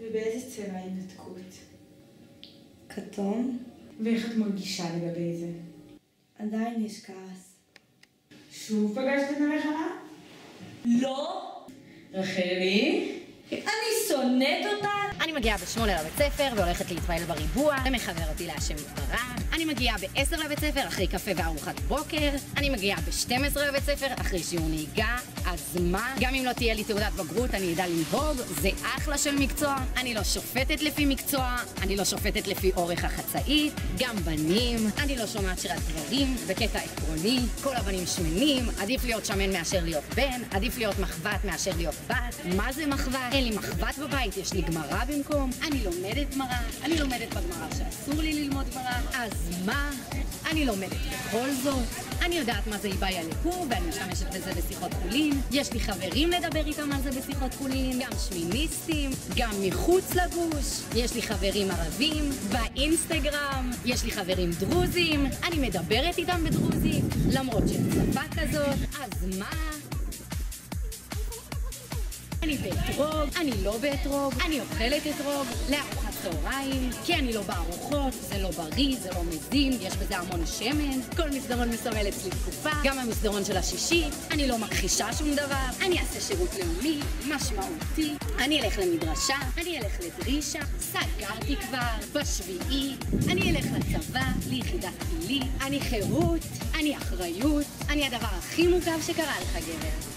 ובאיזה צבע ההתנתקות? כתום. ואיך את מרגישה לגבי זה? עדיין יש כעס. שוב פגשת את המחלה? לא! רחלי? אני שונאת אותה! אני מגיעה ב8 לבית ספר והולכת להתפעל בריבוע, ומחבר אותי להשם יתברך. אני מגיעה ב10 לבית ספר אחרי קפה וארוחת בוקר. אני מגיעה ב12 לבית ספר אחרי שיעור נהיגה. אז מה? גם אם לא תהיה לי תעודת בגרות אני אדע לנהוג, זה אחלה של מקצוע. אני לא שופטת לפי מקצוע, אני לא שופטת לפי אורך החצאית. גם בנים, אני לא שומעת שירת גברים בקטע עקרוני. כל הבנים שמנים, עדיף להיות שמן מאשר להיות בן, עדיף להיות מחבת מאשר להיות בת. מה זה מחבת? אין לי מחבת בבית, יש לי גמרא במקום. אני לומדת גמרא, אני לומדת בגמרא שאסור לי ללמוד גמרא. אז מה? אני לומדת בכל זאת. אני יודעת מה זה איבאי הלקור, ואני משתמשת בזה בשיחות חולין. יש לי חברים לדבר איתם על זה בשיחות חולין, גם שמיניסטים, גם מחוץ לגוש. יש לי חברים ערבים באינסטגרם, יש לי חברים דרוזים, אני מדברת איתם בדרוזית, למרות שאין שפה כזאת. אז מה? אני באתרוג, אני לא באתרוג, אני אוכלת אתרוג לארוחת צהריים, כי אני לא בארוחות, זה לא בריא, זה לא מזין, יש בזה המון שמן. כל מסדרון מסמל אצלי תקופה, גם המסדרון של השישי. אני לא מכחישה שום דבר, אני אעשה שירות לאומי, משמעותי, אני אלך למדרשה, אני אלך לדרישה, סגרתי כבר בשביעי, אני אלך לצבא, ליחידת עילי, אני חירות, אני אחריות, אני הדבר הכי מורכב שקרה לך גבר.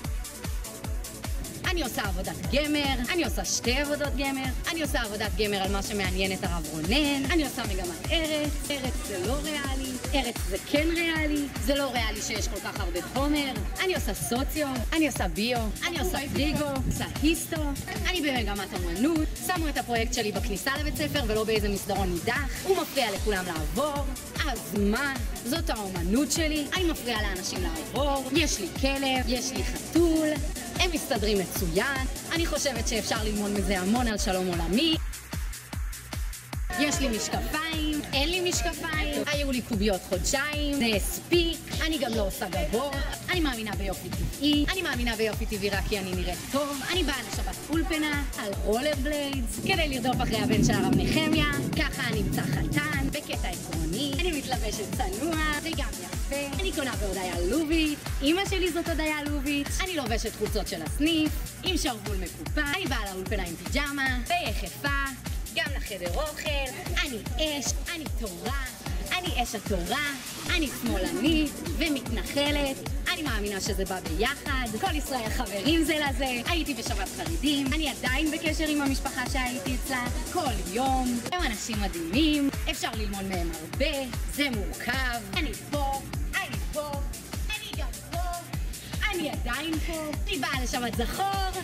אני עושה עבודת גמר, אני עושה 2 עבודות גמר, אני עושה עבודת גמר על מה שמעניין את הרב רונן, אני עושה מגמת ארץ, ארץ זה לא ריאלי, ארץ זה כן ריאלי, זה לא ריאלי שיש כל כך הרבה חומר, אני עושה סוציו, אני עושה ביו, אני עושה פריגו, עושה היסטו, אני במגמת אמנות, שמו את הפרויקט שלי בכניסה לבית ספר ולא באיזה מסדרון נידח, הוא מפריע לכולם לעבור, אז מה? זאת האומנות שלי, אני מפריעה לאנשים לעבור, יש לי כלב, יש לי חתול, הם מסתדרים מצוין, אני חושבת שאפשר ללמוד מזה המון על שלום עולמי. יש לי משקפיים, אין לי משקפיים, היו לי קוביות חודשיים, זה הספיק, אני גם לא עושה גבות, אני מאמינה ביופי טבעי, אני מאמינה ביופי טבעי רק כי אני נראית טוב, אני באה לשבת אולפנה על רולר בליידס, כדי לרדוף אחרי הבן של הרב נחמיה, ככה אני אמצא חתן, בקטע עקרוני, אני מתלבשת צנוע וגם יפה, אני קונה בהודיה לובית, אמא שלי זאת הודיה לובית, אני לובשת חולצות של הסניף, עם שרוול מקופל, אני באה לאולפנה עם פיג'מה, ויחפה, גם לחדר אוכל, אני אש, אני תורה, אני אש התורה, אני שמאלנית ומתנחלת, אני מאמינה שזה בא ביחד, כל ישראל חברים זה לזה, הייתי בשבת חרדים, אני עדיין בקשר עם המשפחה שהייתי אצלה, כל יום, הם אנשים מדהימים, אפשר ללמוד מהם הרבה, זה מורכב, אני פה, אני פה, אני גם פה, אני עדיין פה, אני באה לשבת זכור,